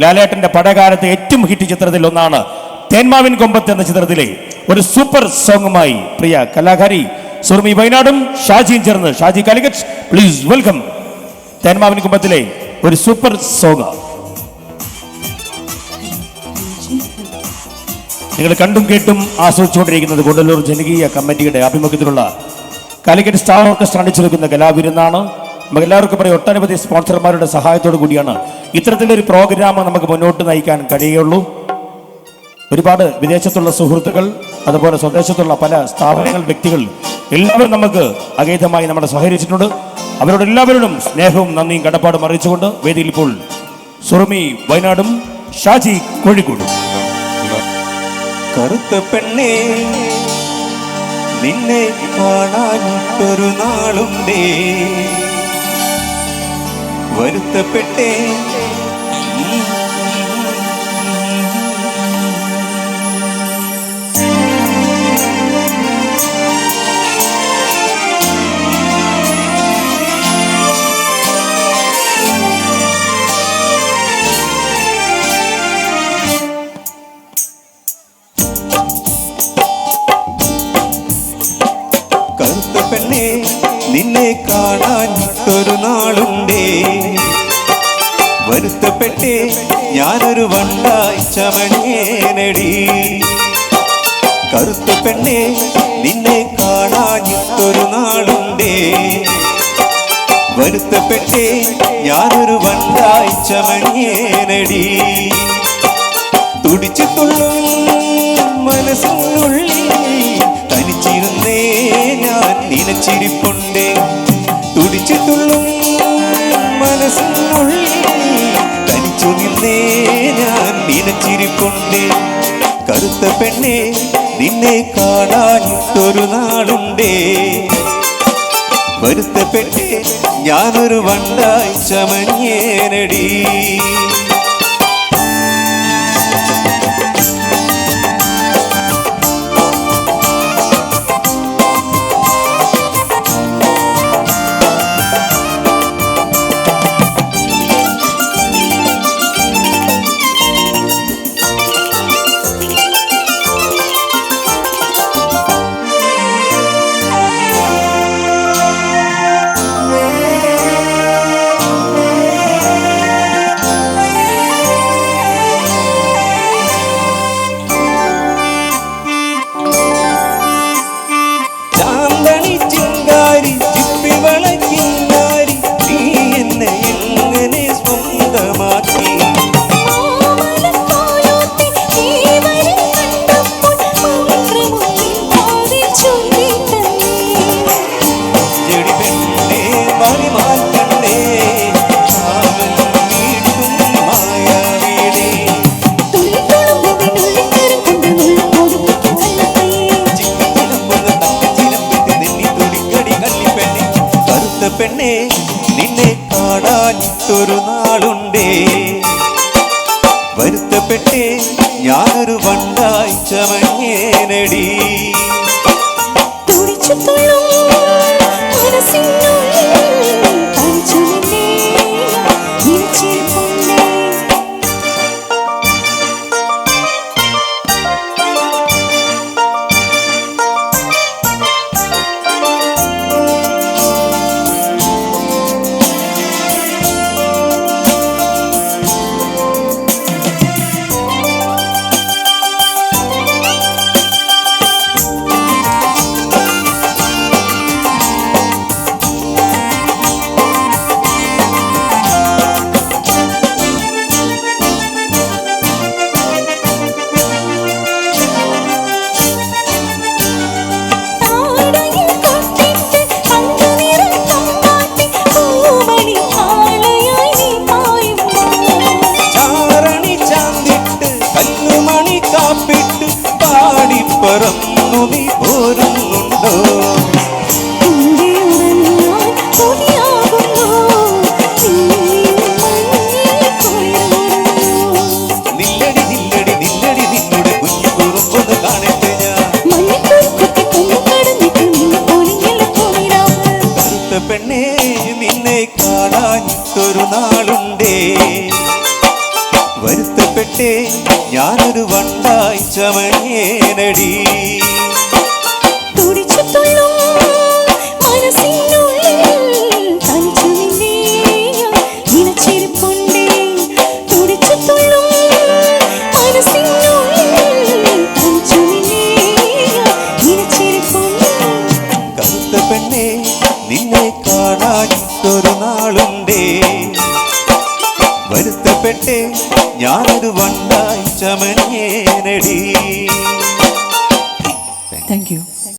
ലാലേട്ടന്റെ പടകാലത്തെ ഏറ്റവും ഹിറ്റ് ചിത്രത്തിൽ ഒന്നാണ് തേന്മാവിൻ കൊമ്പത്ത് എന്ന ചിത്രത്തിലെ ഒരു സൂപ്പർ സോങ്ങുമായി പ്രിയ കലാകാരി സുറുമി വയനാടും ഷാജിയും ചേർന്ന് ഷാജി കാലിക്കറ്റ് പ്ലീസ് വെൽക്കം തേന്മാവിൻ കൊമ്പത്തിലെ ഒരു സൂപ്പർ സോങ്. നിങ്ങൾ കണ്ടും കേട്ടും ആസ്വദിച്ചുകൊണ്ടിരിക്കുന്നത് കൊടുങ്ങല്ലൂർ ജനകീയ കമ്മിറ്റിയുടെ ആഭിമുഖ്യത്തിലുള്ള കാലിക്കറ്റ് സ്റ്റാർ ഓർക്കസ്ട്ര അണിച്ചൊരുക്കുന്ന കലാവിരുന്നാണ്. നമുക്ക് എല്ലാവർക്കും പറയും ഒട്ടനവധി സ്പോൺസർമാരുടെ സഹായത്തോടു കൂടിയാണ് ഇത്തരത്തിലൊരു പ്രോഗ്രാം നമുക്ക് മുന്നോട്ട് നയിക്കാൻ കഴിയുള്ളൂ. ഒരുപാട് വിദേശത്തുള്ള സുഹൃത്തുക്കൾ, അതുപോലെ സ്വദേശത്തുള്ള പല സ്ഥാപനങ്ങൾ, വ്യക്തികൾ എല്ലാവരും നമുക്ക് അഗൈതമായി നമ്മളെ സഹകരിച്ചിട്ടുണ്ട്. അവരോട് എല്ലാവരോടും സ്നേഹവും നന്ദിയും കടപ്പാടും അറിയിച്ചുകൊണ്ട് വേദിയിൽ ഇപ്പോൾ സുറുമി വയനാടും ഷാജി കോഴിക്കോടും. കറുത്ത പെണ്ണേ നിന്നെ കാണാനൊരു നാളുണ്ടേ, വരുത്തപ്പെട്ടേ കറുത്ത പെണ്ണേ നിന്നെ കാണാനൊരു നാളുണ്ടേ, വരുത്തപ്പെട്ടേ ഞാനൊരു വണ്ടായി ചമഞ്ഞേനടി. കറുത്ത പെണ്ണേ നിന്നെ കാണാനൊരു നാളുണ്ടേ, വരുത്തപ്പെട്ടേ ഞാനൊരു വണ്ടായി ചമഞ്ഞേനടി. തുടിച്ചു തുള്ളും മനസ്സിനുള്ളിൽ തനിച്ചിരുന്നേ ഞാൻ നിനച്ചിരിപ്പുണ്ടേ. തുടിച്ചു തുള്ളും മനസ്സിനുള്ളിൽ തനിച്ചു നിന്നേ ഞാൻ നിനച്ചിരിപ്പുണ്ടേ. കറുത്ത പെണ്ണേ നിന്നെ കാണാനൊരു നാളുണ്ടേ, വരുത്തപ്പെട്ടേ ഞാനൊരു വണ്ടായി ചമഞ്ഞേനടി. വരുത്തപ്പെട്ടേ ഞാനൊരു വണ്ടായി ചമഞ്ഞേനടി. തുടിച്ചുതുള്ളും മനസ്സിനുള്ളിൽ തനിച്ചു നിന്നെ ഞാൻ നിലച്ചിരിപ്പുണ്ടേ. തുടിച്ചുതുള്ളും മനസ്സിനുള്ളിൽ തനിച്ചു നിന്നെ ഞാൻ നിലച്ചിരിപ്പുണ്ടേ. കറുത്ത പെണ്ണേ നിന്നെ കാണാഞ്ഞിട്ടൊരു നാളുണ്ടേ. വരുത്തപ്പെട്ടേ ഞാനൊരു വണ്ടായി ചമഞ്ഞേനടി. Thank you.